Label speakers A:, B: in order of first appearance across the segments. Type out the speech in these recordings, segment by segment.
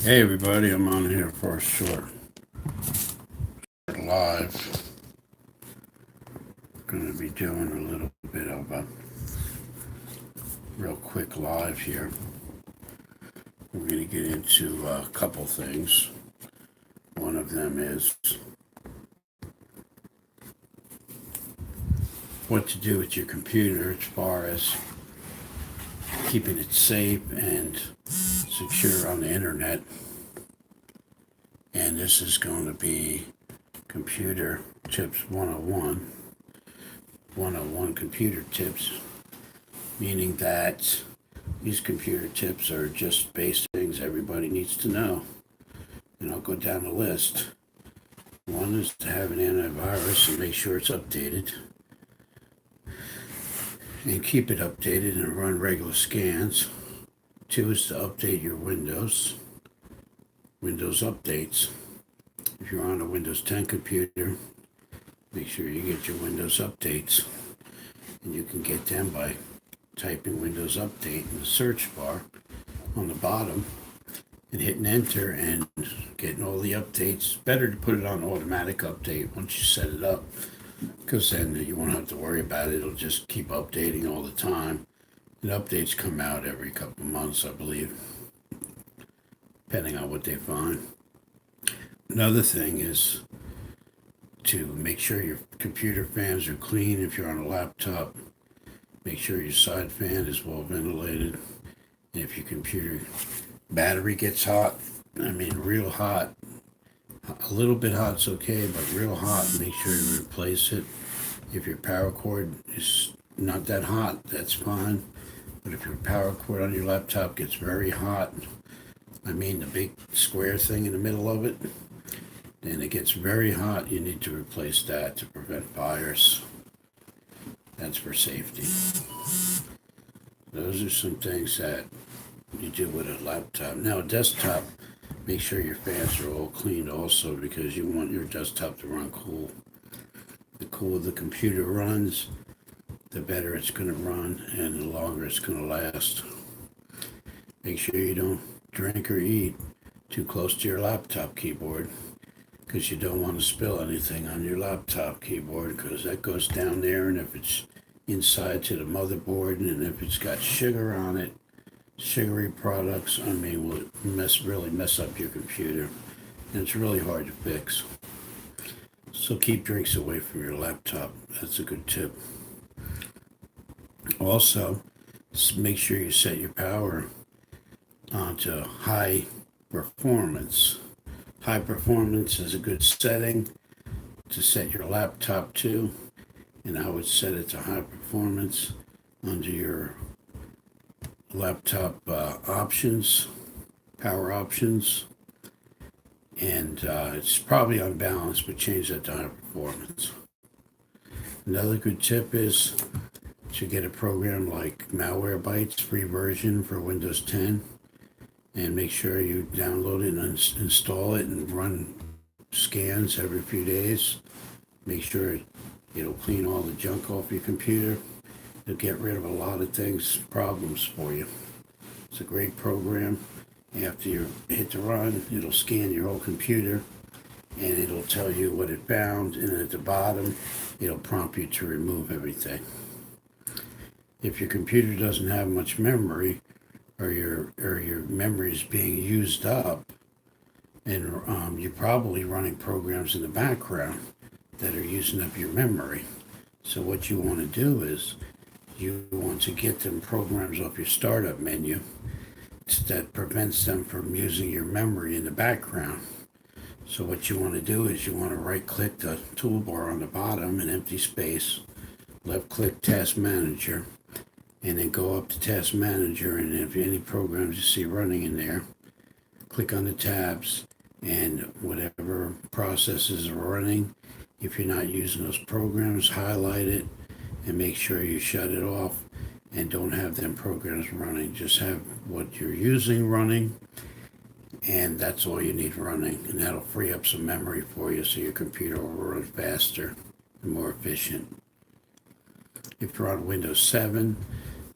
A: Hey everybody, I'm on here for a short live. Going to be doing a little bit of a real quick live here. We're going to get into a couple things. One of them is what to do with your computer as far as keeping it safe and secure on the internet. And this is going to be Computer Tips 101. 101 computer tips, meaning that these computer tips are just basic things everybody needs to know. And I'll go down the list. One is to have an antivirus and make sure it's updated. And keep it updated and run regular scans. Two is to update your Windows updates. If you're on a Windows 10 computer, make sure you get your Windows updates. And you can get them by typing Windows Update in the search bar on the bottom and hitting enter and getting all the updates. Better to put it on automatic update once you set it up, because then you won't have to worry about it. It'll just keep updating all the time. And updates come out every couple of months, I believe, depending on what they find. Another thing is to make sure your computer fans are clean. If you're on a laptop, make sure your side fan is well ventilated. And if your computer battery gets hot, real hot, a little bit hot's okay, but real hot, make sure you replace it. If your power cord is not that hot, that's fine. But if your power cord on your laptop gets very hot, the big square thing in the middle of it, then it gets very hot, you need to replace that to prevent fires. That's for safety. Those are some things that you do with a laptop. Now, a desktop, make sure your fans are all cleaned also, because you want your desktop to run cool. The cooler the computer runs, the better it's going to run and the longer it's going to last. Make sure you don't drink or eat too close to your laptop keyboard, because you don't want to spill anything on your laptop keyboard, because that goes down there, and if it's inside to the motherboard, and if it's got sugar on it, sugary products, will really mess up your computer, and it's really hard to fix. So keep drinks away from your laptop. That's a good tip. Also, make sure you set your power onto high performance. High performance is a good setting to set your laptop to, and I would set it to high performance under your laptop options, power options, and it's probably unbalanced, but change that to high performance. Another good tip is to get a program like Malwarebytes, free version for Windows 10, and make sure you download it and install it and run scans every few days. Make sure it'll clean all the junk off your computer. It'll get rid of a lot of problems for you. It's a great program. After you hit the run, it'll scan your whole computer and it'll tell you what it found, and at the bottom it'll prompt you to remove everything. If your computer doesn't have much memory, or your memory is being used up, and you're probably running programs in the background that are using up your memory. So what you want to do is you want to get them programs off your startup menu that prevents them from using your memory in the background. So what you want to do is you want to right click the toolbar on the bottom, an empty space, left click Task Manager, and then go up to Task Manager, and if any programs you see running in there, click on the tabs, and whatever processes are running, if you're not using those programs, highlight it and make sure you shut it off and don't have them programs running. Just have what you're using running, and that's all you need running, and that'll free up some memory for you so your computer will run faster and more efficient. If you're on Windows 7,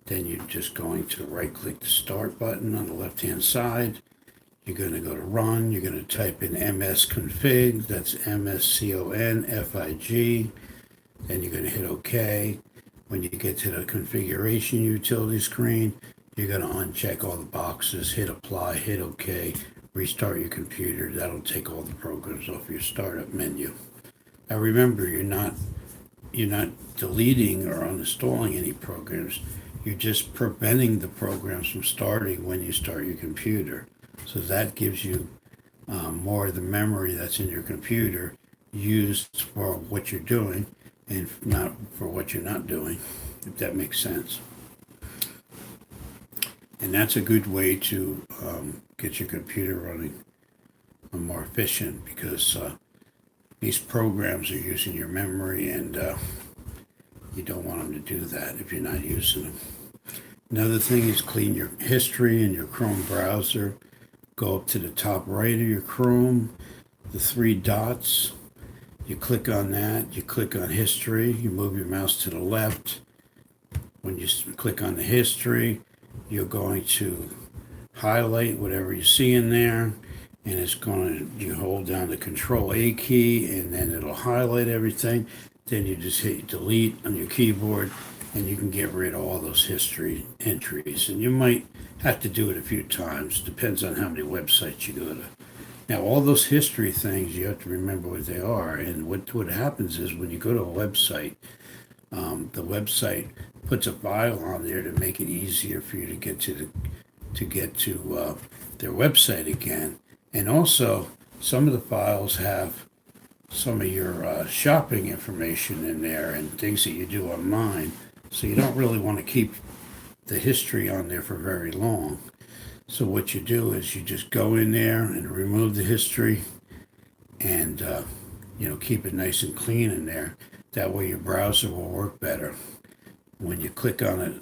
A: then you're just going to right click the start button on the left hand side. You're going to go to run. You're going to type in msconfig. That's msconfig. Then you're going to hit OK. When you get to the configuration utility screen, you're going to uncheck all the boxes, hit apply, hit OK, restart your computer. That'll take all the programs off your startup menu. Now remember, you're not deleting or uninstalling any programs. You're just preventing the programs from starting when you start your computer. So that gives you more of the memory that's in your computer used for what you're doing and not for what you're not doing, if that makes sense. And that's a good way to get your computer running more efficient, because these programs are using your memory, and you don't want them to do that if you're not using them. Another thing is clean your history in your Chrome browser. Go up to the top right of your Chrome, the three dots. You click on that, you click on history, you move your mouse to the left. When you click on the history, you're going to highlight whatever you see in there, and it's going to, you hold down the Control A key, and then it'll highlight everything. Then you just hit delete on your keyboard, and you can get rid of all those history entries. And you might have to do it a few times, depends on how many websites you go to. Now, all those history things, you have to remember what they are. And what happens is when you go to a website, the website puts a file on there to make it easier for you to get to their website again. And also, some of the files have some of your shopping information in there and things that you do online. So you don't really want to keep the history on there for very long. So what you do is you just go in there and remove the history, and keep it nice and clean in there. That way your browser will work better. When you click on it,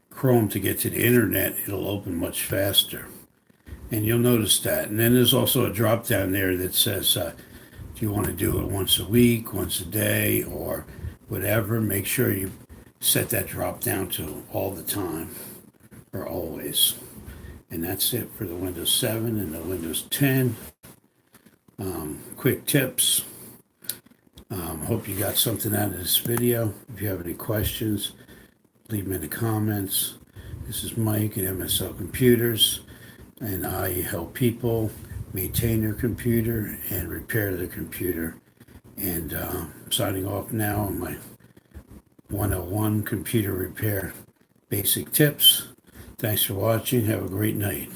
A: Chrome, to get to the internet, it'll open much faster. And you'll notice that. And then there's also a drop down there that says, do you want to do it once a week, once a day, or whatever. Make sure you set that drop down to all the time or always. And that's it for the Windows 7 and the Windows 10. Quick tips. Hope you got something out of this video. If you have any questions, leave them in the comments. This is Mike at MSL Computers, and I help people maintain their computer and repair their computer. And I'm signing off now on my 101 computer repair basic tips. Thanks for watching. Have a great night.